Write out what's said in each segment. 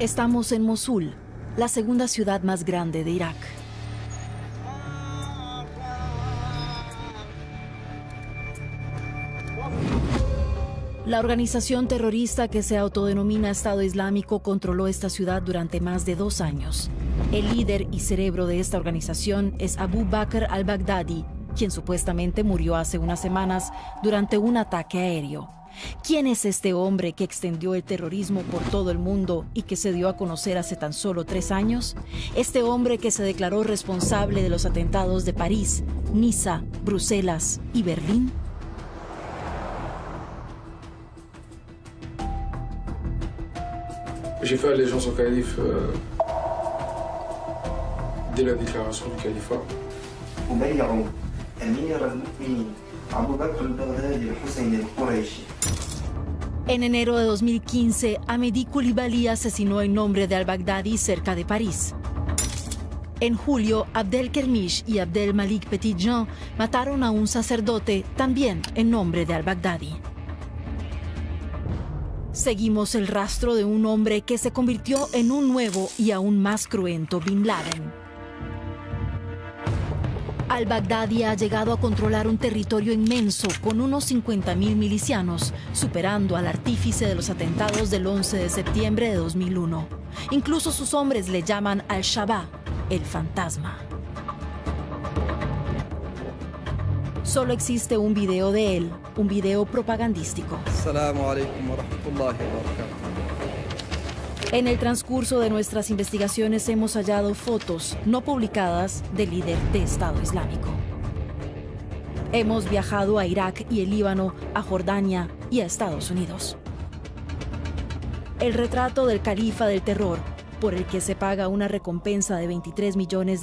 Estamos en Mosul, la segunda ciudad más grande de Irak. La organización terrorista que se autodenomina Estado Islámico controló esta ciudad durante más de 2 años. El líder y cerebro de esta organización es Abu Bakr al-Baghdadi, quien supuestamente murió hace unas semanas durante un ataque aéreo. ¿Quién es este hombre que extendió el terrorismo por todo el mundo y que se dio a conocer hace tan solo 3 años? Este hombre que se declaró responsable de los atentados de París, Niza, Bruselas y Berlín. J'ai fait allégeance au calife dès la déclaration du califat. En enero de 2015, Amedi Coulibaly asesinó en nombre de al-Baghdadi cerca de París. En julio, Abdel Kermish y Abdel Malik Petitjean mataron a un sacerdote también en nombre de al-Baghdadi. Seguimos el rastro de un hombre que se convirtió en un nuevo y aún más cruento Bin Laden. Al-Baghdadi ha llegado a controlar un territorio inmenso con unos 50.000 milicianos, superando al artífice de los atentados del 11 de septiembre de 2001. Incluso sus hombres le llaman Al-Shabaab, el fantasma. Solo existe un video de él, un video propagandístico. En el transcurso de nuestras investigaciones hemos hallado fotos no publicadas del líder de Estado Islámico. Hemos viajado a Irak y el Líbano, a Jordania y a Estados Unidos. El retrato del califa del terror, por el que se paga una recompensa de $23 millones.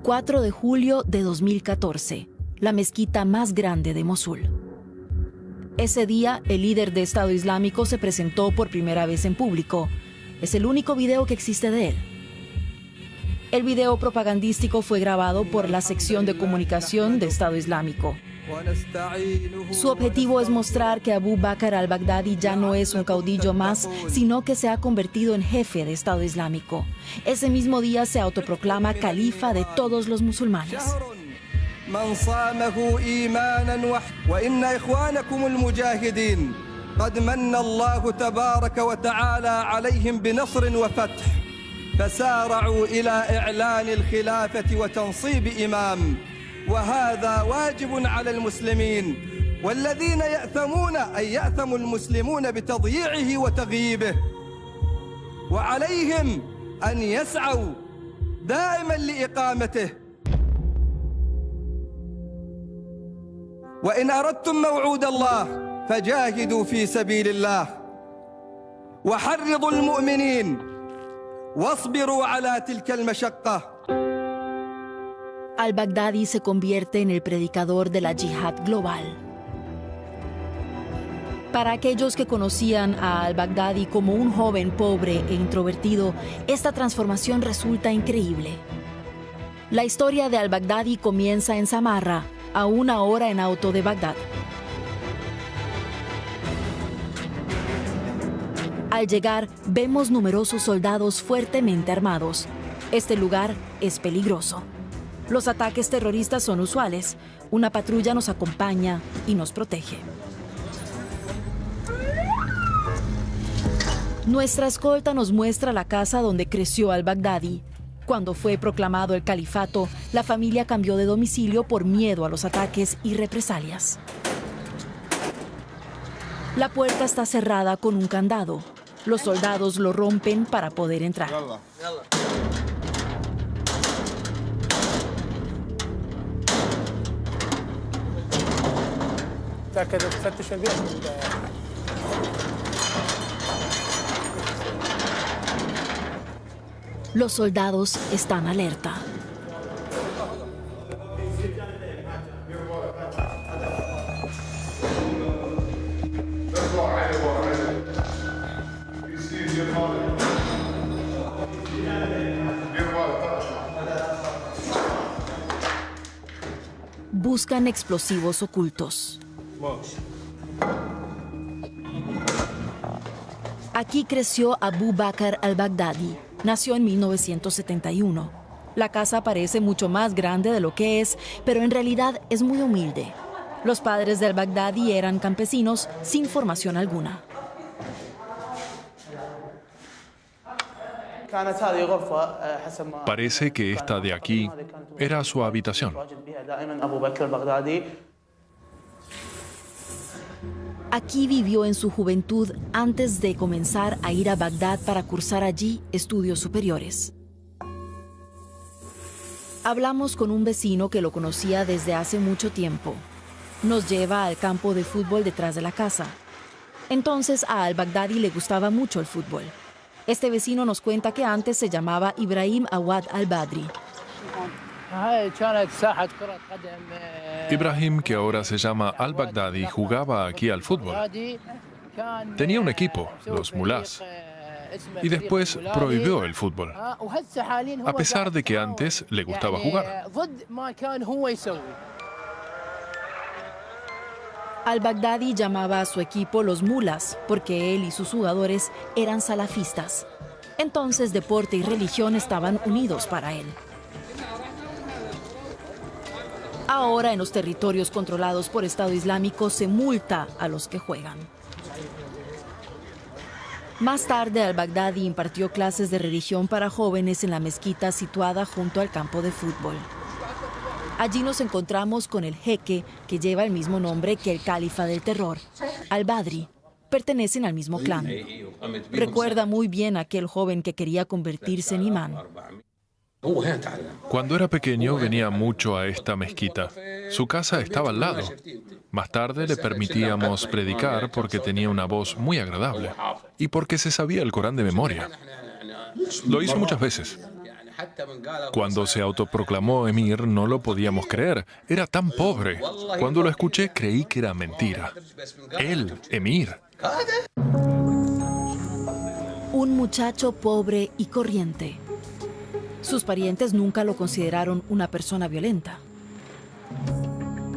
4 de julio de 2014, la mezquita más grande de Mosul. Ese día, el líder de Estado Islámico se presentó por primera vez en público. Es el único video que existe de él. El video propagandístico fue grabado por la sección de comunicación de Estado Islámico. Su objetivo es mostrar que Abu Bakr al-Baghdadi ya no es un caudillo más, sino que se ha convertido en jefe de Estado Islámico. Ese mismo día se autoproclama califa de todos los musulmanes. من صامه إيمانا وإن إخوانكم المجاهدين قد من الله تبارك وتعالى عليهم بنصر وفتح فسارعوا إلى إعلان الخلافة وتنصيب إمام وهذا واجب على المسلمين والذين يأثمون أن يأثم المسلمون بتضييعه وتغييبه وعليهم أن يسعوا دائما لإقامته وإن أردتم موعود الله فجاهدوا في سبيل الله وحرضوا المؤمنين واصبروا على تلك المشقة. Al-Baghdadi se convierte en el predicador de la yihad global. Para aquellos que conocían a Al-Baghdadi como un joven pobre e introvertido, esta transformación resulta increíble. La historia de Al-Baghdadi comienza en Samarra, a 1 hora en auto de Bagdad. Al llegar, vemos numerosos soldados fuertemente armados. Este lugar es peligroso. Los ataques terroristas son usuales. Una patrulla nos acompaña y nos protege. Nuestra escolta nos muestra la casa donde creció Al-Baghdadi. Cuando fue proclamado el califato, la familia cambió de domicilio por miedo a los ataques y represalias. La puerta está cerrada con un candado. Los soldados lo rompen para poder entrar. Los soldados están alerta. Buscan explosivos ocultos. Aquí creció Abu Bakr al-Baghdadi. Nació en 1971. La casa parece mucho más grande de lo que es, pero en realidad es muy humilde. Los padres de al-Baghdadi eran campesinos sin formación alguna. Parece que esta de aquí era su habitación. Aquí vivió en su juventud antes de comenzar a ir a Bagdad para cursar allí estudios superiores. Hablamos con un vecino que lo conocía desde hace mucho tiempo. Nos lleva al campo de fútbol detrás de la casa. Entonces a al-Baghdadi le gustaba mucho el fútbol. Este vecino nos cuenta que antes se llamaba Ibrahim Awad al-Badri. Ibrahim, que ahora se llama al-Baghdadi, jugaba aquí al fútbol. Tenía un equipo, los mulás, y después prohibió el fútbol, a pesar de que antes le gustaba jugar. Al-Baghdadi llamaba a su equipo los mulas porque él y sus jugadores eran salafistas. Entonces deporte y religión estaban unidos para él. Ahora en los territorios controlados por Estado Islámico se multa a los que juegan. Más tarde al-Baghdadi impartió clases de religión para jóvenes en la mezquita situada junto al campo de fútbol. Allí nos encontramos con el jeque, que lleva el mismo nombre que el califa del terror, al-Badri. Pertenecen al mismo clan. Recuerda muy bien a aquel joven que quería convertirse en imán. Cuando era pequeño venía mucho a esta mezquita. Su casa estaba al lado. Más tarde le permitíamos predicar porque tenía una voz muy agradable y porque se sabía el Corán de memoria. Lo hizo muchas veces. Cuando se autoproclamó emir no lo podíamos creer. Era tan pobre. Cuando lo escuché creí que era mentira. Él, emir. Un muchacho pobre y corriente. Sus parientes nunca lo consideraron una persona violenta.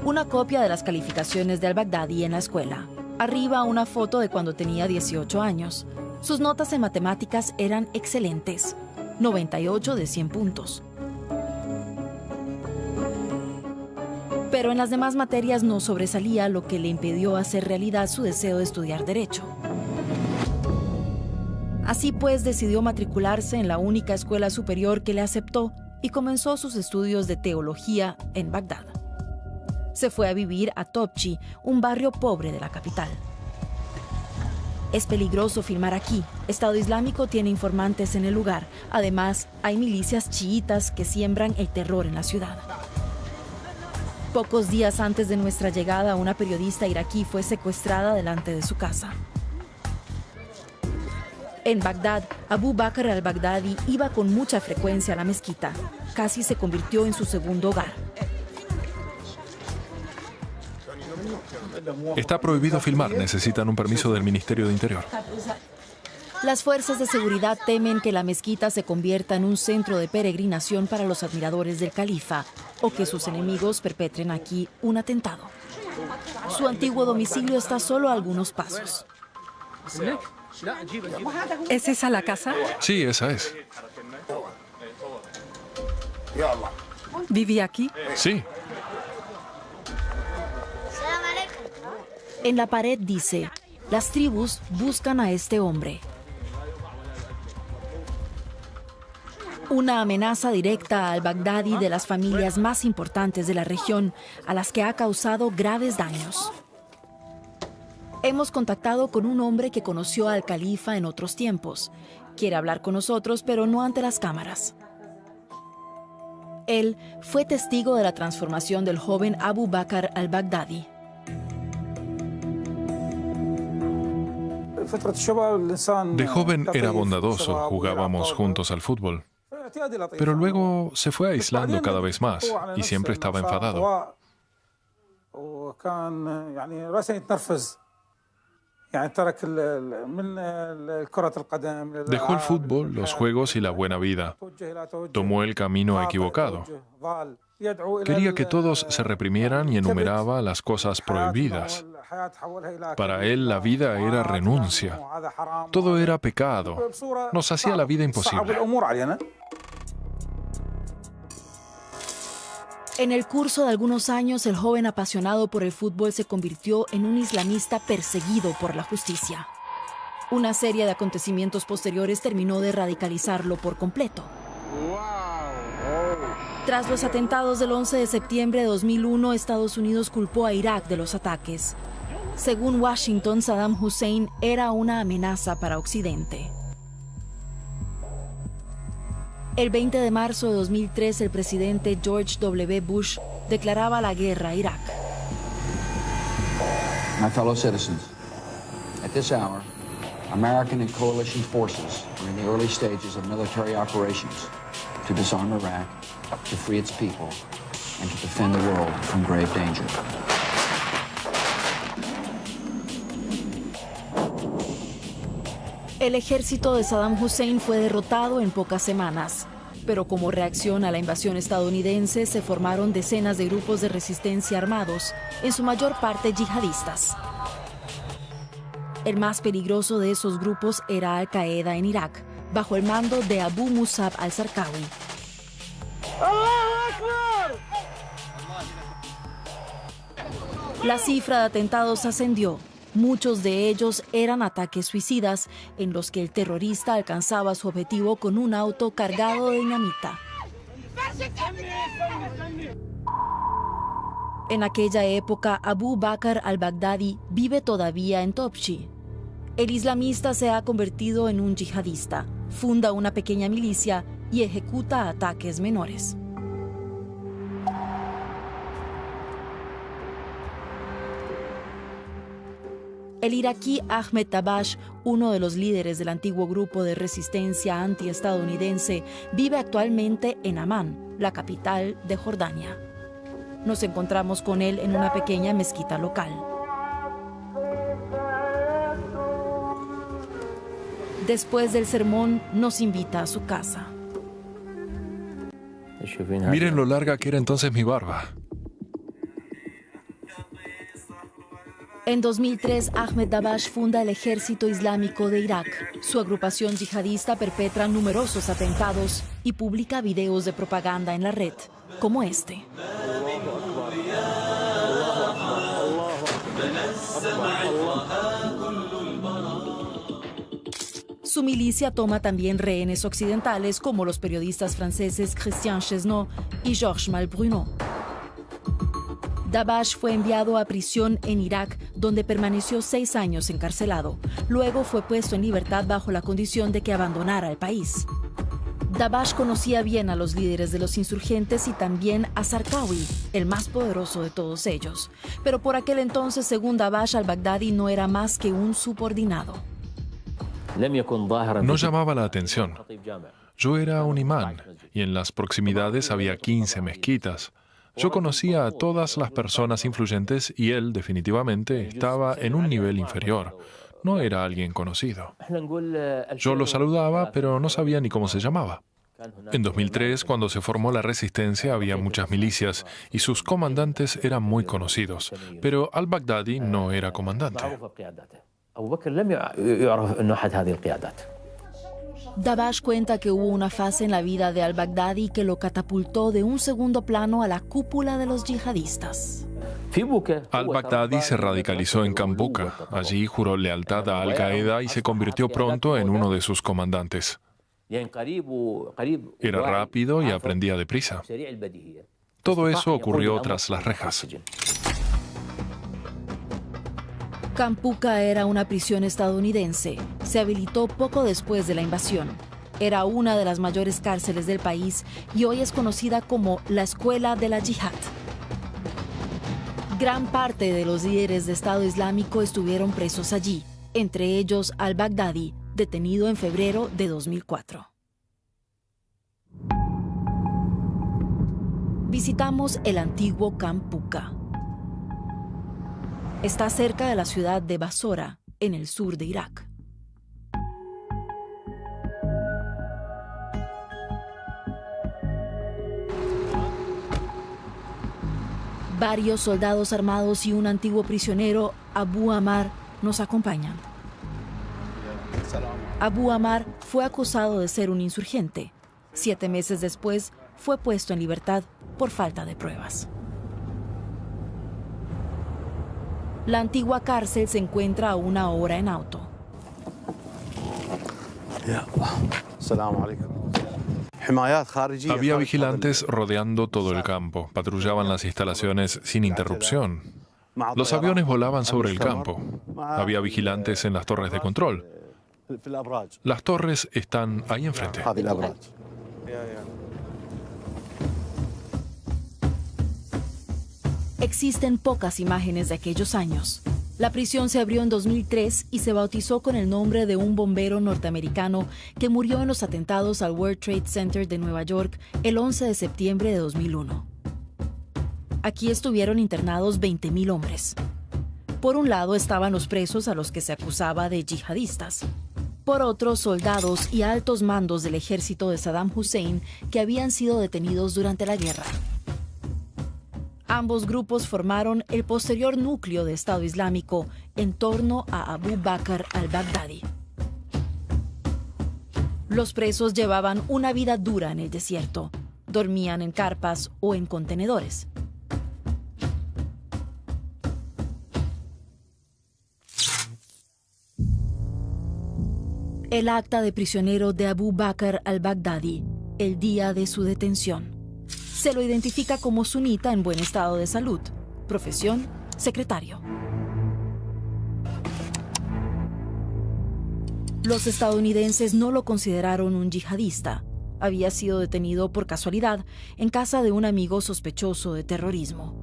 Una copia de las calificaciones de al-Baghdadi en la escuela. Arriba una foto de cuando tenía 18 años. Sus notas en matemáticas eran excelentes. 98 de 100 puntos. Pero en las demás materias no sobresalía, lo que le impidió hacer realidad su deseo de estudiar Derecho. Así pues, decidió matricularse en la única escuela superior que le aceptó y comenzó sus estudios de teología en Bagdad. Se fue a vivir a Topchi, un barrio pobre de la capital. Es peligroso filmar aquí. Estado Islámico tiene informantes en el lugar. Además, hay milicias chiitas que siembran el terror en la ciudad. Pocos días antes de nuestra llegada, una periodista iraquí fue secuestrada delante de su casa. En Bagdad, Abu Bakr al-Baghdadi iba con mucha frecuencia a la mezquita. Casi se convirtió en su segundo hogar. Está prohibido filmar. Necesitan un permiso del Ministerio de Interior. Las fuerzas de seguridad temen que la mezquita se convierta en un centro de peregrinación para los admiradores del califa o que sus enemigos perpetren aquí un atentado. Su antiguo domicilio está solo a algunos pasos. ¿Es esa la casa? Sí, esa es. ¿Viví aquí? Sí. En la pared dice: las tribus buscan a este hombre. Una amenaza directa al Baghdadi de las familias más importantes de la región, a las que ha causado graves daños. Hemos contactado con un hombre que conoció al califa en otros tiempos. Quiere hablar con nosotros, pero no ante las cámaras. Él fue testigo de la transformación del joven Abu Bakr al-Baghdadi. De joven era bondadoso, jugábamos juntos al fútbol. Pero luego se fue aislando cada vez más y siempre estaba enfadado. Dejó el fútbol, los juegos y la buena vida. Tomó el camino equivocado. Quería que todos se reprimieran y enumeraba las cosas prohibidas. Para él la vida era renuncia. Todo era pecado. Nos hacía la vida imposible. En el curso de algunos años, el joven apasionado por el fútbol se convirtió en un islamista perseguido por la justicia. Una serie de acontecimientos posteriores terminó de radicalizarlo por completo. Tras los atentados del 11 de septiembre de 2001, Estados Unidos culpó a Irak de los ataques. Según Washington, Saddam Hussein era una amenaza para Occidente. El 20 de marzo de 2003, el presidente George W. Bush declaraba la guerra a Irak. My fellow citizens, at this hour, American and coalition forces are in the early stages of military operations to disarm Iraq, to free its people, and to defend the world from grave danger. El ejército de Saddam Hussein fue derrotado en pocas semanas, pero como reacción a la invasión estadounidense se formaron decenas de grupos de resistencia armados, en su mayor parte yihadistas. El más peligroso de esos grupos era Al-Qaeda en Irak, bajo el mando de Abu Musab al-Zarqawi. La cifra de atentados ascendió. Muchos de ellos eran ataques suicidas en los que el terrorista alcanzaba su objetivo con un auto cargado de dinamita. En aquella época, Abu Bakr al-Baghdadi vive todavía en Topshi. El islamista se ha convertido en un yihadista, funda una pequeña milicia y ejecuta ataques menores. El iraquí Ahmed Dabash, uno de los líderes del antiguo grupo de resistencia antiestadounidense, vive actualmente en Amán, la capital de Jordania. Nos encontramos con él en una pequeña mezquita local. Después del sermón, nos invita a su casa. Miren lo larga que era entonces mi barba. En 2003, Ahmed Dabash funda el Ejército Islámico de Irak. Su agrupación yihadista perpetra numerosos atentados y publica videos de propaganda en la red, como este. Su milicia toma también rehenes occidentales como los periodistas franceses Christian Chesneau y Georges Malbrunot. Dabash fue enviado a prisión en Irak, donde permaneció 6 años encarcelado. Luego fue puesto en libertad bajo la condición de que abandonara el país. Dabash conocía bien a los líderes de los insurgentes y también a Zarqawi, el más poderoso de todos ellos. Pero por aquel entonces, según Dabash, al-Baghdadi no era más que un subordinado. No llamaba la atención. Yo era un imán y en las proximidades había 15 mezquitas. Yo conocía a todas las personas influyentes y él definitivamente estaba en un nivel inferior. No era alguien conocido. Yo lo saludaba, pero no sabía ni cómo se llamaba. En 2003, cuando se formó la resistencia, había muchas milicias y sus comandantes eran muy conocidos, pero al-Baghdadi no era comandante. Dabash cuenta que hubo una fase en la vida de al-Baghdadi que lo catapultó de un segundo plano a la cúpula de los yihadistas. Al-Baghdadi se radicalizó en Kambuka. Allí juró lealtad a Al-Qaeda y se convirtió pronto en uno de sus comandantes. Era rápido y aprendía deprisa. Todo eso ocurrió tras las rejas. Kambuka era una prisión estadounidense. Se habilitó poco después de la invasión. Era una de las mayores cárceles del país y hoy es conocida como la Escuela de la Yihad. Gran parte de los líderes de Estado Islámico estuvieron presos allí, entre ellos al-Baghdadi, detenido en febrero de 2004. Visitamos el antiguo Kambuka. Está cerca de la ciudad de Basora, en el sur de Irak. Varios soldados armados y un antiguo prisionero, Abu Ammar, nos acompañan. Abu Ammar fue acusado de ser un insurgente. 7 meses después, fue puesto en libertad por falta de pruebas. La antigua cárcel se encuentra a 1 hora en auto. Había vigilantes rodeando todo el campo, patrullaban las instalaciones sin interrupción. Los aviones volaban sobre el campo. Había vigilantes en las torres de control. Las torres están ahí enfrente. Existen pocas imágenes de aquellos años. La prisión se abrió en 2003 y se bautizó con el nombre de un bombero norteamericano que murió en los atentados al World Trade Center de Nueva York el 11 de septiembre de 2001. Aquí estuvieron internados 20.000 hombres. Por un lado estaban los presos a los que se acusaba de yihadistas. Por otro, soldados y altos mandos del ejército de Saddam Hussein que habían sido detenidos durante la guerra. Ambos grupos formaron el posterior núcleo de Estado Islámico en torno a Abu Bakr al-Baghdadi. Los presos llevaban una vida dura en el desierto. Dormían en carpas o en contenedores. El acta de prisionero de Abu Bakr al-Baghdadi, el día de su detención. Se lo identifica como sunita en buen estado de salud. Profesión, secretario. Los estadounidenses no lo consideraron un yihadista. Había sido detenido por casualidad en casa de un amigo sospechoso de terrorismo.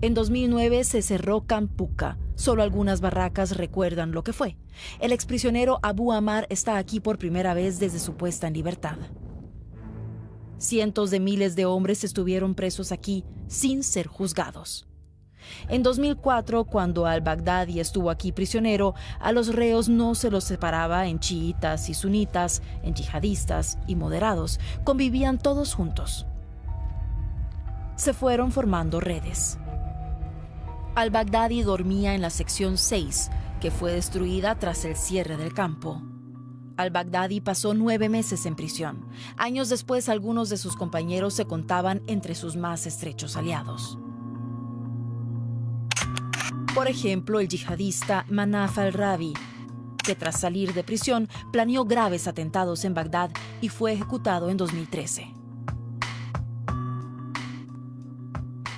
En 2009 se cerró Camp Puka. Solo algunas barracas recuerdan lo que fue. El exprisionero Abu Ammar está aquí por primera vez desde su puesta en libertad. Cientos de miles de hombres estuvieron presos aquí sin ser juzgados. En 2004, cuando al-Baghdadi estuvo aquí prisionero, a los reos no se los separaba en chiitas y sunitas, en yihadistas y moderados. Convivían todos juntos. Se fueron formando redes. Al-Baghdadi dormía en la sección 6, que fue destruida tras el cierre del campo. Al-Baghdadi pasó 9 meses en prisión. Años después, algunos de sus compañeros se contaban entre sus más estrechos aliados. Por ejemplo, el yihadista Manaf al-Rabi, que tras salir de prisión planeó graves atentados en Bagdad y fue ejecutado en 2013.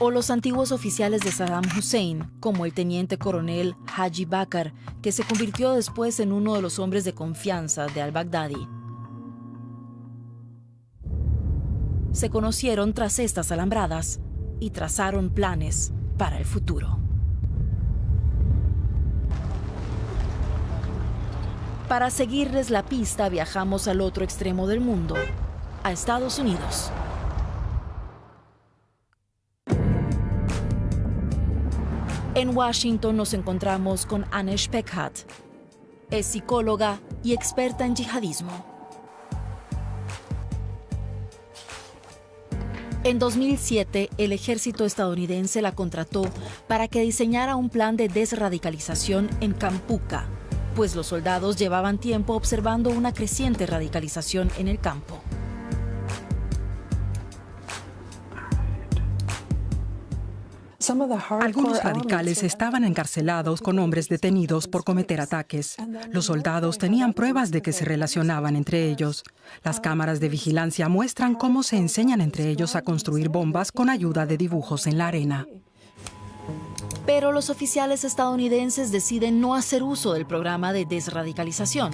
O los antiguos oficiales de Saddam Hussein, como el teniente coronel Haji Bakr, que se convirtió después en uno de los hombres de confianza de al-Baghdadi. Se conocieron tras estas alambradas y trazaron planes para el futuro. Para seguirles la pista, viajamos al otro extremo del mundo, a Estados Unidos. En Washington nos encontramos con Anesh Pekhat. Es psicóloga y experta en yihadismo. En 2007, el ejército estadounidense la contrató para que diseñara un plan de desradicalización en Camp Puka, pues los soldados llevaban tiempo observando una creciente radicalización en el campo. Algunos radicales estaban encarcelados con hombres detenidos por cometer ataques. Los soldados tenían pruebas de que se relacionaban entre ellos. Las cámaras de vigilancia muestran cómo se enseñan entre ellos a construir bombas con ayuda de dibujos en la arena. Pero los oficiales estadounidenses deciden no hacer uso del programa de desradicalización.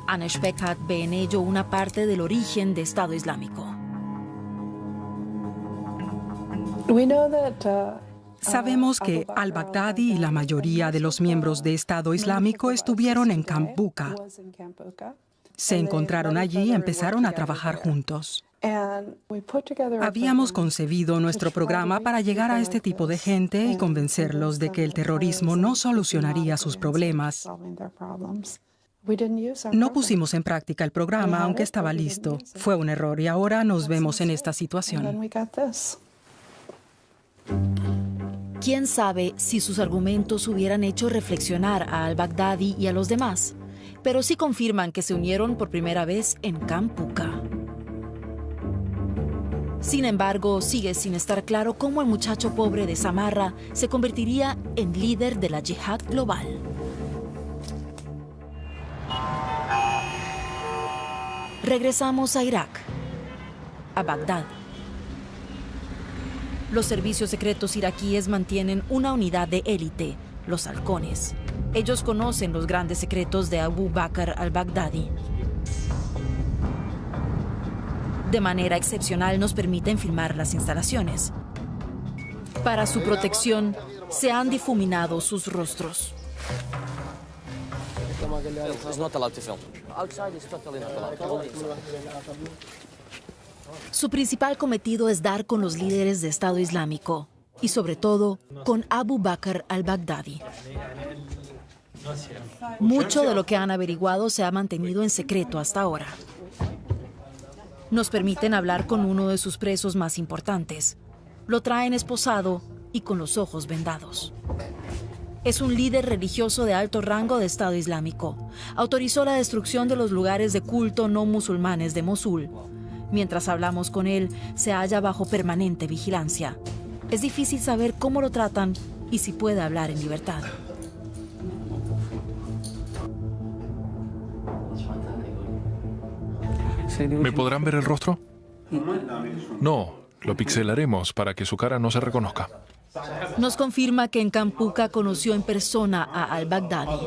Anesh Pekhat ve en ello una parte del origen de Estado Islámico. Sabemos que al-Baghdadi y la mayoría de los miembros de Estado Islámico estuvieron en Camp Puka. Se encontraron allí y empezaron a trabajar juntos. Habíamos concebido nuestro programa para llegar a este tipo de gente y convencerlos de que el terrorismo no solucionaría sus problemas. No pusimos en práctica el programa, aunque estaba listo. Fue un error y ahora nos vemos en esta situación. ¿Quién sabe si sus argumentos hubieran hecho reflexionar a al-Baghdadi y a los demás? Pero sí confirman que se unieron por primera vez en Kampuka. Sin embargo, sigue sin estar claro cómo el muchacho pobre de Samarra se convertiría en líder de la yihad global. Regresamos a Irak, a Bagdad. Los servicios secretos iraquíes mantienen una unidad de élite, los halcones. Ellos conocen los grandes secretos de Abu Bakr al-Baghdadi. De manera excepcional nos permiten filmar las instalaciones. Para su protección, se han difuminado sus rostros. Su principal cometido es dar con los líderes de Estado Islámico y sobre todo con Abu Bakr al-Baghdadi. Mucho de lo que han averiguado se ha mantenido en secreto hasta ahora. Nos permiten hablar con uno de sus presos más importantes. Lo traen esposado y con los ojos vendados. Es un líder religioso de alto rango de Estado Islámico. Autorizó la destrucción de los lugares de culto no musulmanes de Mosul. Mientras hablamos con él, se halla bajo permanente vigilancia. Es difícil saber cómo lo tratan y si puede hablar en libertad. ¿Me podrán ver el rostro? No, lo pixelaremos para que su cara no se reconozca. Nos confirma que en Kampuka conoció en persona a al-Baghdadi.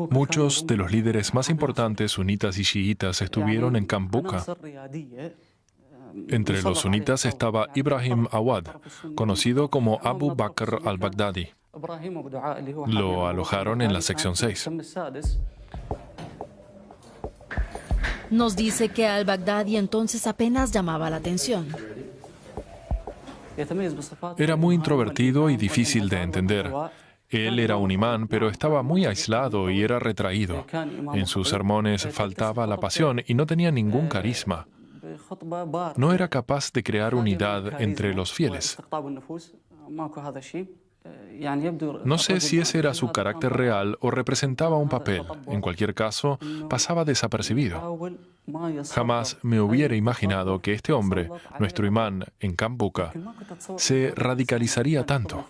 Muchos de los líderes más importantes sunitas y chiitas estuvieron en Kampuka. Entre los sunitas estaba Ibrahim Awad, conocido como Abu Bakr al-Baghdadi. Lo alojaron en la sección 6. Nos dice que al-Baghdadi entonces apenas llamaba la atención. Era muy introvertido y difícil de entender. Él era un imán, pero estaba muy aislado y era retraído. En sus sermones faltaba la pasión y no tenía ningún carisma. No era capaz de crear unidad entre los fieles. No sé si ese era su carácter real o representaba un papel. En cualquier caso, pasaba desapercibido. Jamás me hubiera imaginado que este hombre, nuestro imán en Kampuka, se radicalizaría tanto.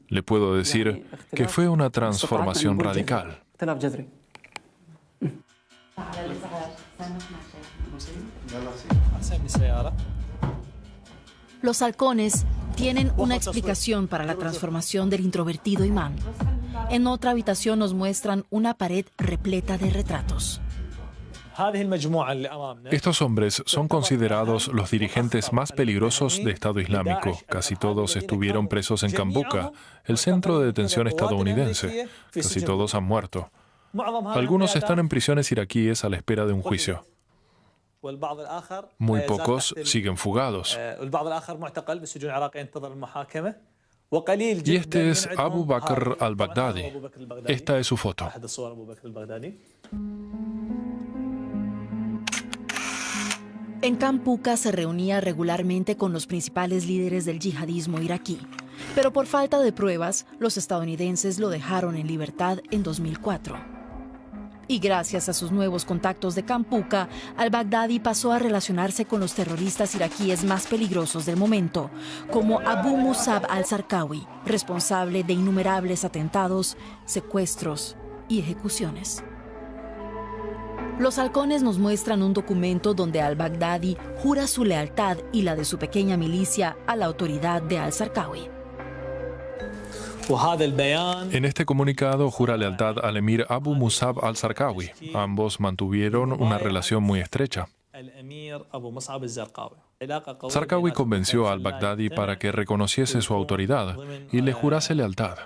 Le puedo decir que fue una transformación radical. Los halcones tienen una explicación para la transformación del introvertido imán. En otra habitación nos muestran una pared repleta de retratos. Estos hombres son considerados los dirigentes más peligrosos de Estado Islámico. Casi todos estuvieron presos en Kampuka, el centro de detención estadounidense. Casi todos han muerto. Algunos están en prisiones iraquíes a la espera de un juicio. Muy pocos siguen fugados. Y este es Abu Bakr al-Baghdadi. Esta es su foto. En Kampuka se reunía regularmente con los principales líderes del yihadismo iraquí. Pero por falta de pruebas, los estadounidenses lo dejaron en libertad en 2004. Y gracias a sus nuevos contactos de Kampuka, al-Baghdadi pasó a relacionarse con los terroristas iraquíes más peligrosos del momento, como Abu Musab al-Zarqawi, responsable de innumerables atentados, secuestros y ejecuciones. Los halcones nos muestran un documento donde al-Baghdadi jura su lealtad y la de su pequeña milicia a la autoridad de al-Zarqawi. En este comunicado jura lealtad al emir Abu Musab al-Zarqawi. Ambos mantuvieron una relación muy estrecha. Zarqawi convenció a al-Baghdadi para que reconociese su autoridad y le jurase lealtad.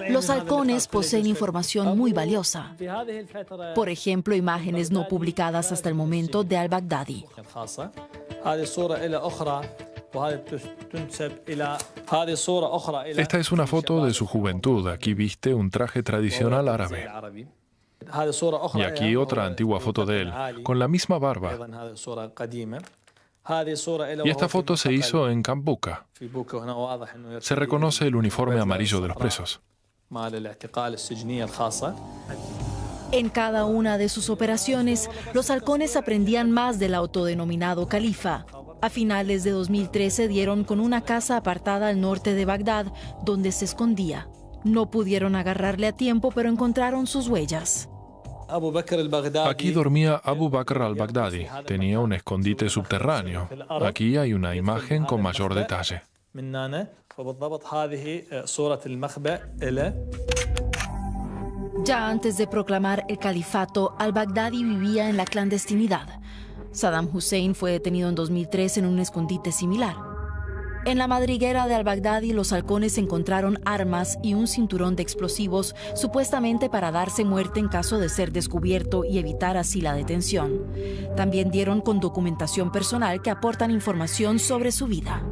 Los halcones poseen información muy valiosa. Por ejemplo, imágenes no publicadas hasta el momento de al-Baghdadi. Esta es una foto de su juventud. Aquí viste un traje tradicional árabe. Y aquí otra antigua foto de él, con la misma barba. Y esta foto se hizo en Camp Bucca. Se reconoce el uniforme amarillo de los presos. En cada una de sus operaciones, los halcones aprendían más del autodenominado califa. A finales de 2013 dieron con una casa apartada al norte de Bagdad, donde se escondía. No pudieron agarrarle a tiempo, pero encontraron sus huellas. Aquí dormía Abu Bakr al-Baghdadi. Tenía un escondite subterráneo. Aquí hay una imagen con mayor detalle. Ya antes de proclamar el califato, al-Baghdadi vivía en la clandestinidad. Saddam Hussein fue detenido en 2003 en un escondite similar. En la madriguera de al-Baghdadi, los halcones encontraron armas y un cinturón de explosivos, supuestamente para darse muerte en caso de ser descubierto y evitar así la detención. También dieron con documentación personal que aportan información sobre su vida.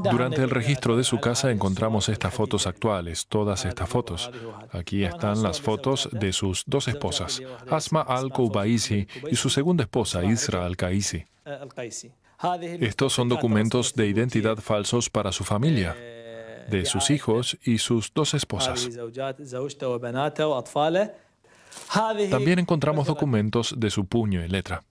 Durante el registro de su casa encontramos estas fotos actuales, todas estas fotos. Aquí están las fotos de sus dos esposas, Asma al-Kubaisi y su segunda esposa, Isra al-Qaisi. Estos son documentos de identidad falsos para su familia, de sus hijos y sus dos esposas. También encontramos documentos de su puño y letra.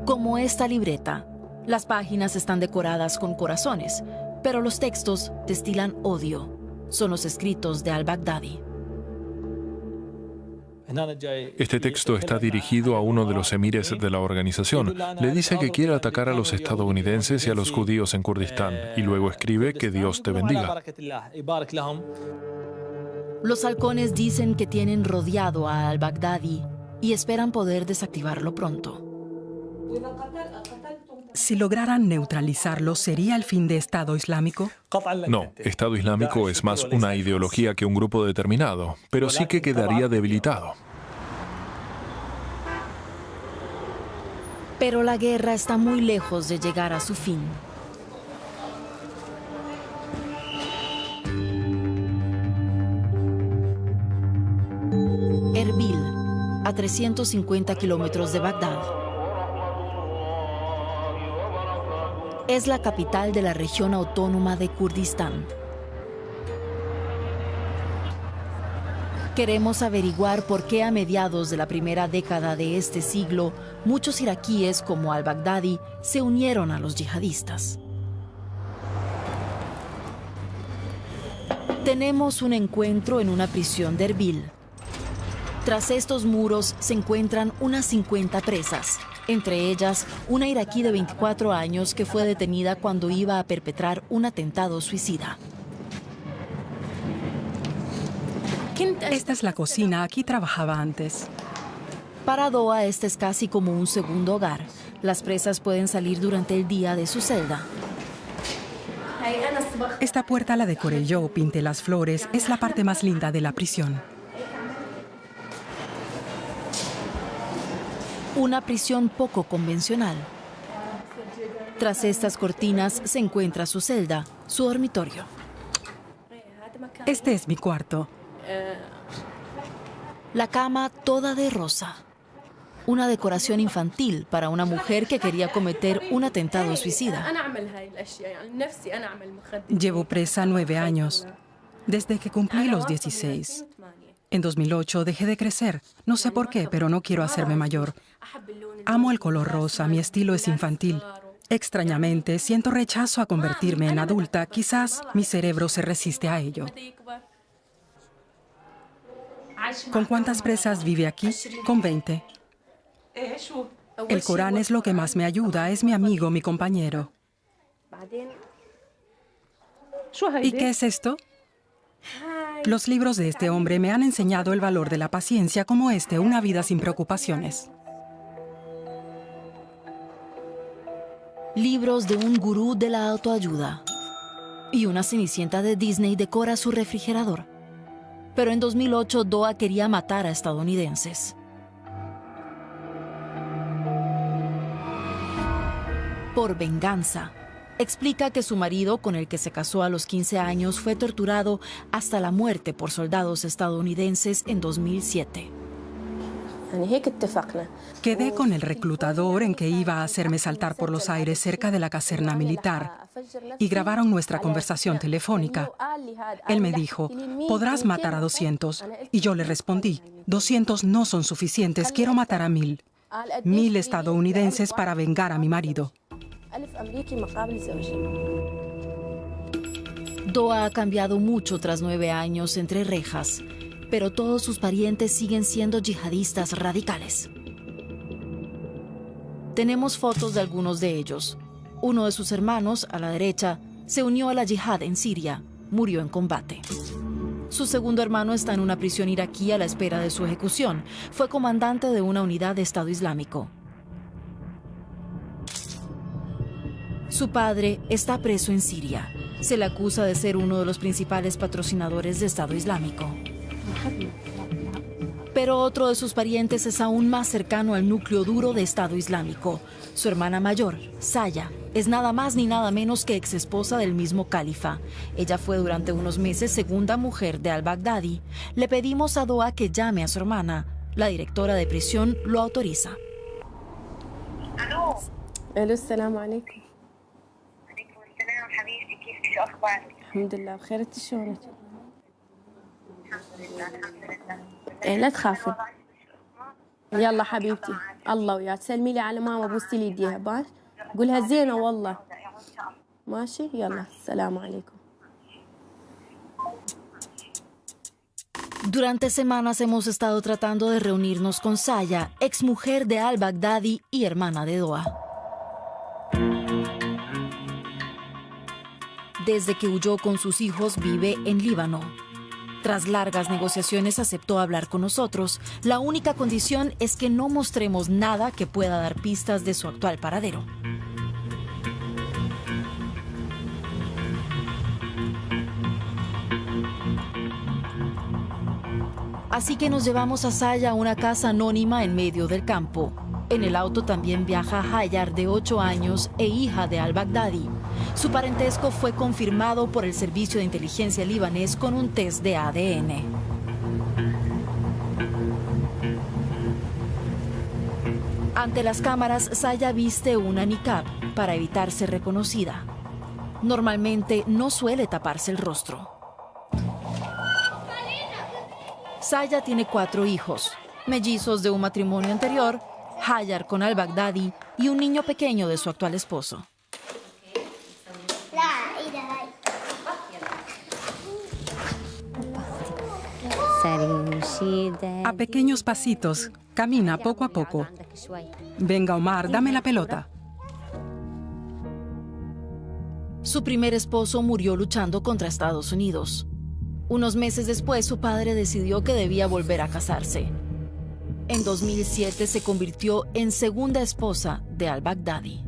Como esta libreta, las páginas están decoradas con corazones, pero los textos destilan odio. Son los escritos de al-Baghdadi. Este texto está dirigido a uno de los emires de la organización. Le dice que quiere atacar a los estadounidenses y a los judíos en Kurdistán, y luego escribe que Dios te bendiga. Los halcones dicen que tienen rodeado a al-Baghdadi y esperan poder desactivarlo pronto. Si lograran neutralizarlo, ¿sería el fin de Estado Islámico? No, Estado Islámico es más una ideología que un grupo determinado, pero sí que quedaría debilitado. Pero la guerra está muy lejos de llegar a su fin. Erbil, a 350 kilómetros de Bagdad. Es la capital de la región autónoma de Kurdistán. Queremos averiguar por qué a mediados de la primera década de este siglo, muchos iraquíes como al-Baghdadi se unieron a los yihadistas. Tenemos un encuentro en una prisión de Erbil. Tras estos muros se encuentran unas 50 presas, entre ellas una iraquí de 24 años que fue detenida cuando iba a perpetrar un atentado suicida. Esta es la cocina, aquí trabajaba antes. Para Doa, este es casi como un segundo hogar. Las presas pueden salir durante el día de su celda. Esta puerta la decoré yo, pinté las flores, es la parte más linda de la prisión. Una prisión poco convencional. Tras estas cortinas se encuentra su celda, su dormitorio. Este es mi cuarto. La cama toda de rosa. Una decoración infantil para una mujer que quería cometer un atentado suicida. Llevo presa 9 años, desde que cumplí los 16. En 2008 dejé de crecer. No sé por qué, pero no quiero hacerme mayor. Amo el color rosa, mi estilo es infantil. Extrañamente, siento rechazo a convertirme en adulta. Quizás mi cerebro se resiste a ello. ¿Con cuántas presas vive aquí? Con 20. El Corán es lo que más me ayuda, es mi amigo, mi compañero. ¿Y qué es esto? Los libros de este hombre me han enseñado el valor de la paciencia, como una vida sin preocupaciones. Libros de un gurú de la autoayuda. Y una cenicienta de Disney decora su refrigerador. Pero en 2008 Doa quería matar a estadounidenses. Por venganza. Explica que su marido, con el que se casó a los 15 años, fue torturado hasta la muerte por soldados estadounidenses en 2007. Quedé con el reclutador en que iba a hacerme saltar por los aires cerca de la caserna militar y grabaron nuestra conversación telefónica. Él me dijo, podrás matar a 200. Y yo le respondí, 200 no son suficientes, quiero matar a 1000. 1000 estadounidenses para vengar a mi marido. Doa ha cambiado mucho tras 9 años entre rejas, pero todos sus parientes siguen siendo yihadistas radicales. Tenemos fotos de algunos de ellos. Uno de sus hermanos, a la derecha, se unió a la yihad en Siria, murió en combate. Su segundo hermano está en una prisión iraquí a la espera de su ejecución. Fue comandante de una unidad de Estado Islámico. Su padre está preso en Siria. Se le acusa de ser uno de los principales patrocinadores de Estado Islámico. Pero otro de sus parientes es aún más cercano al núcleo duro de Estado Islámico. Su hermana mayor, Saya, es nada más ni nada menos que exesposa del mismo califa. Ella fue durante unos meses segunda mujer de al-Baghdadi. Le pedimos a Doa que llame a su hermana. La directora de prisión lo autoriza. الو السلام عليكم. عليكم السلام حبيبتي، كيفك؟ شو اخبارك؟ الحمد لله بخير، انت شلونك؟ الحمد لله الحمد لله. لا تخافي. يلا حبيبتي، الله وياك، سلمي لي على ماما، بوستي لي ايديها باش، قولها زينه والله. ماشي، يلا السلام عليكم. Durante semanas hemos estado tratando de reunirnos con Saya, exmujer de al-Baghdadi y hermana de Doa. Desde que huyó con sus hijos vive en Líbano. Tras largas negociaciones aceptó hablar con nosotros. La única condición es que no mostremos nada que pueda dar pistas de su actual paradero. Así que nos llevamos a Saya a una casa anónima en medio del campo. En el auto también viaja Hayar, de 8 años e hija de al-Baghdadi. Su parentesco fue confirmado por el Servicio de Inteligencia libanés con un test de ADN. Ante las cámaras, Saya viste una niqab para evitar ser reconocida. Normalmente no suele taparse el rostro. Saya tiene 4 hijos, mellizos de un matrimonio anterior, Hayar con al-Baghdadi y un niño pequeño de su actual esposo. A pequeños pasitos, camina poco a poco. Venga, Omar, dame la pelota. Su primer esposo murió luchando contra Estados Unidos. Unos meses después, su padre decidió que debía volver a casarse. En 2007 se convirtió en segunda esposa de al-Baghdadi.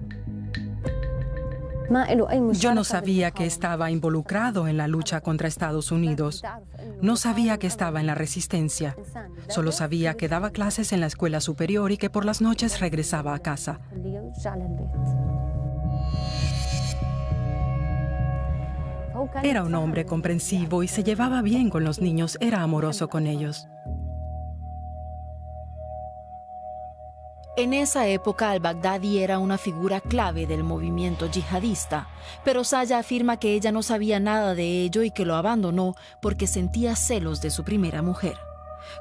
Yo no sabía que estaba involucrado en la lucha contra Estados Unidos. No sabía que estaba en la resistencia. Solo sabía que daba clases en la escuela superior y que por las noches regresaba a casa. Era un hombre comprensivo y se llevaba bien con los niños, era amoroso con ellos. En esa época, al-Baghdadi era una figura clave del movimiento yihadista, pero Saya afirma que ella no sabía nada de ello y que lo abandonó porque sentía celos de su primera mujer.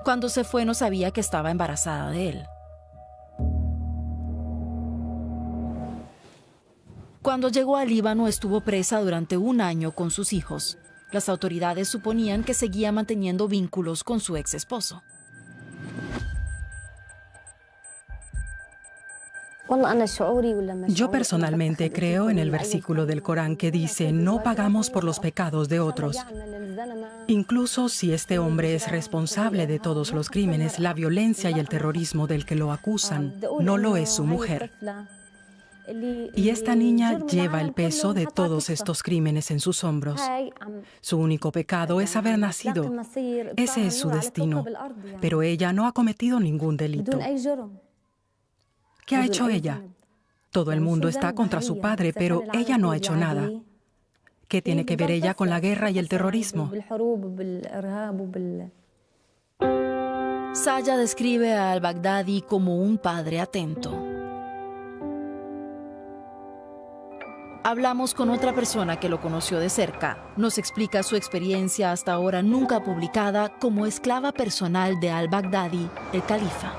Cuando se fue, no sabía que estaba embarazada de él. Cuando llegó a Líbano, estuvo presa durante 1 año con sus hijos. Las autoridades suponían que seguía manteniendo vínculos con su ex esposo. Yo personalmente creo en el versículo del Corán que dice: no pagamos por los pecados de otros. Incluso si este hombre es responsable de todos los crímenes, la violencia y el terrorismo del que lo acusan, no lo es su mujer. Y esta niña lleva el peso de todos estos crímenes en sus hombros. Su único pecado es haber nacido. Ese es su destino. Pero ella no ha cometido ningún delito. ¿Qué ha hecho ella? Todo el mundo está contra su padre, pero ella no ha hecho nada. ¿Qué tiene que ver ella con la guerra y el terrorismo? Saya describe a al-Baghdadi como un padre atento. Hablamos con otra persona que lo conoció de cerca. Nos explica su experiencia hasta ahora nunca publicada como esclava personal de al-Baghdadi, el califa.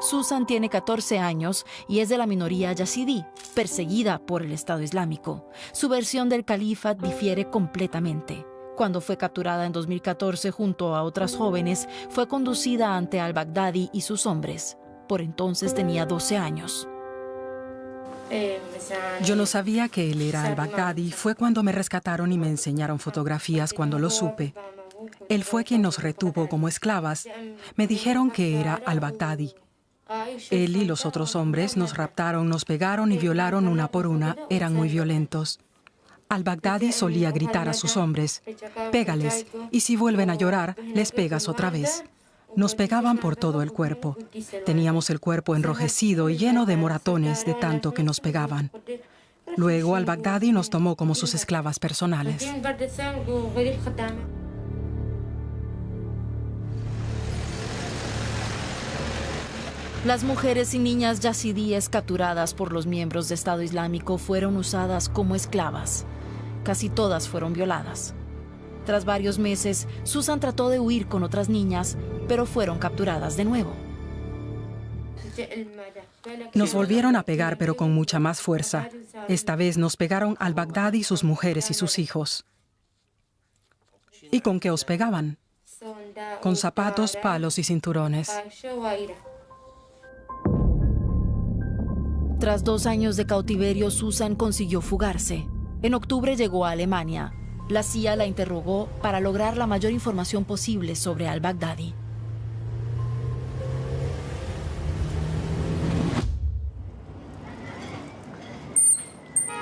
Susan tiene 14 años y es de la minoría yazidí, perseguida por el Estado Islámico. Su versión del califa difiere completamente. Cuando fue capturada en 2014 junto a otras jóvenes, fue conducida ante al-Baghdadi y sus hombres. Por entonces tenía 12 años. Yo no sabía que él era al-Baghdadi. Fue cuando me rescataron y me enseñaron fotografías cuando lo supe. Él fue quien nos retuvo como esclavas. Me dijeron que era al-Baghdadi. Él y los otros hombres nos raptaron, nos pegaron y violaron una por una. Eran muy violentos. Al-Baghdadi solía gritar a sus hombres: «Pégales, y si vuelven a llorar, les pegas otra vez». Nos pegaban por todo el cuerpo. Teníamos el cuerpo enrojecido y lleno de moratones de tanto que nos pegaban. Luego al-Baghdadi nos tomó como sus esclavas personales. Las mujeres y niñas yazidíes capturadas por los miembros del Estado Islámico fueron usadas como esclavas. Casi todas fueron violadas. Tras varios meses, Susan trató de huir con otras niñas, pero fueron capturadas de nuevo. Nos volvieron a pegar, pero con mucha más fuerza. Esta vez nos pegaron al-Baghdadi, sus mujeres y sus hijos. ¿Y con qué os pegaban? Con zapatos, palos y cinturones. Tras 2 años de cautiverio, Susan consiguió fugarse. En octubre llegó a Alemania. La CIA la interrogó para lograr la mayor información posible sobre al-Baghdadi.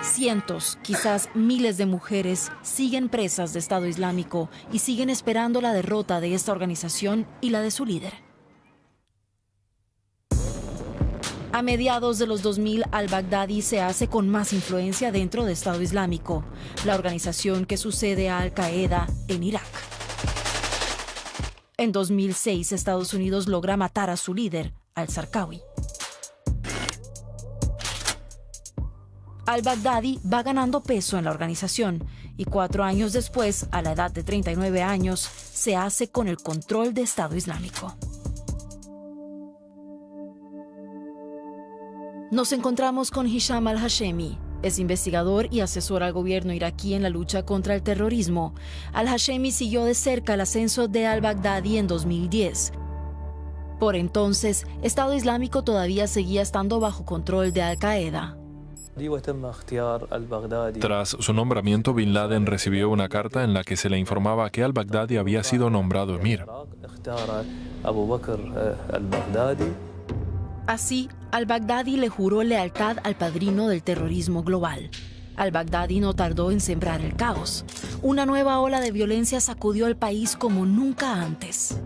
Cientos, quizás miles de mujeres siguen presas de Estado Islámico y siguen esperando la derrota de esta organización y la de su líder. A mediados de los 2000, al-Baghdadi se hace con más influencia dentro del Estado Islámico, la organización que sucede a Al-Qaeda en Irak. En 2006, Estados Unidos logra matar a su líder, al-Zarqawi. Al-Baghdadi va ganando peso en la organización y 4 años después, a la edad de 39 años, se hace con el control de Estado Islámico. Nos encontramos con Hisham al-Hashemi. Es investigador y asesor al gobierno iraquí en la lucha contra el terrorismo. Al-Hashemi siguió de cerca el ascenso de al-Baghdadi en 2010. Por entonces, Estado Islámico todavía seguía estando bajo control de Al-Qaeda. Tras su nombramiento, Bin Laden recibió una carta en la que se le informaba que al-Baghdadi había sido nombrado emir. Así, al-Baghdadi le juró lealtad al padrino del terrorismo global. Al-Baghdadi no tardó en sembrar el caos. Una nueva ola de violencia sacudió el país como nunca antes.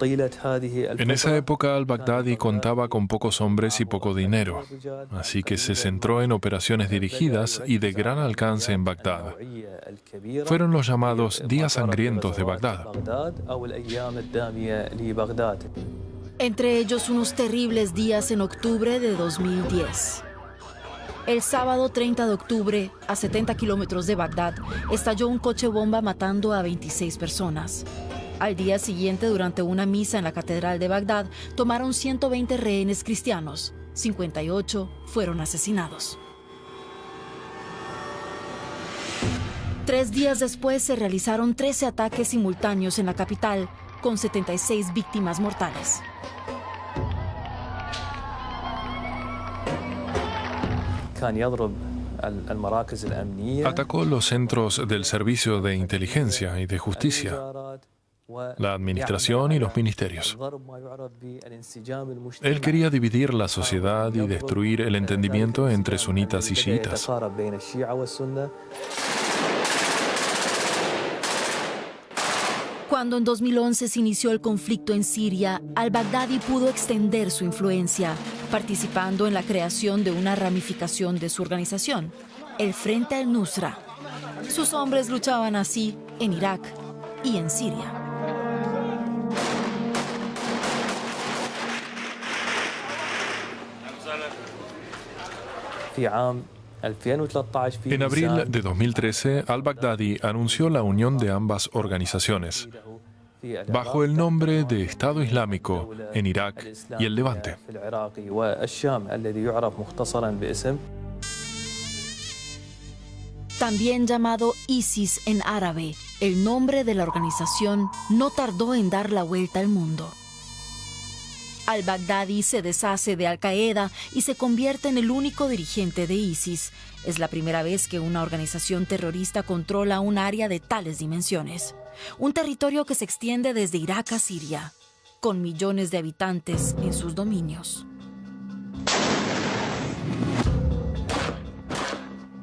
En esa época, al-Baghdadi contaba con pocos hombres y poco dinero, así que se centró en operaciones dirigidas y de gran alcance en Bagdad. Fueron los llamados días sangrientos de Bagdad. Entre ellos unos terribles días en octubre de 2010. El sábado 30 de octubre, a 70 kilómetros de Bagdad, estalló un coche bomba matando a 26 personas. Al día siguiente, durante una misa en la Catedral de Bagdad, tomaron 120 rehenes cristianos. 58 fueron asesinados. 3 días después se realizaron 13 ataques simultáneos en la capital, con 76 víctimas mortales. Atacó los centros del Servicio de Inteligencia y de Justicia. la administración y los ministerios. Él quería dividir la sociedad y destruir el entendimiento entre sunitas y chiitas. Cuando en 2011 se inició el conflicto en Siria, al-Baghdadi pudo extender su influencia, participando en la creación de una ramificación de su organización, el Frente al-Nusra. Sus hombres luchaban así en Irak y en Siria. En abril de 2013, al-Baghdadi anunció la unión de ambas organizaciones bajo el nombre de Estado Islámico en Irak y el Levante. También llamado ISIS en árabe, el nombre de la organización no tardó en dar la vuelta al mundo. Al-Baghdadi se deshace de Al-Qaeda y se convierte en el único dirigente de ISIS. Es la primera vez que una organización terrorista controla un área de tales dimensiones. Un territorio que se extiende desde Irak a Siria, con millones de habitantes en sus dominios.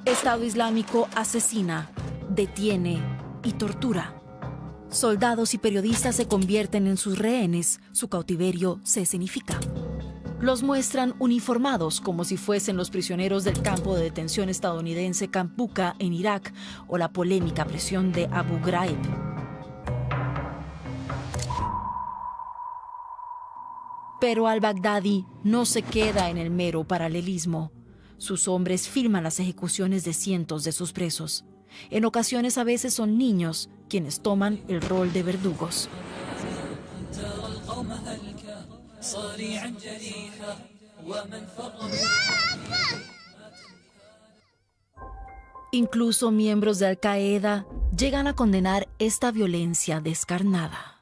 Estado Islámico asesina, detiene y tortura. Soldados y periodistas se convierten en sus rehenes, su cautiverio se escenifica. Los muestran uniformados como si fuesen los prisioneros del campo de detención estadounidense Camp Bucca en Irak o la polémica prisión de Abu Ghraib. Pero al-Baghdadi no se queda en el mero paralelismo. Sus hombres filman las ejecuciones de cientos de sus presos. En ocasiones a veces son niños quienes toman el rol de verdugos. Incluso miembros de Al-Qaeda llegan a condenar esta violencia descarnada.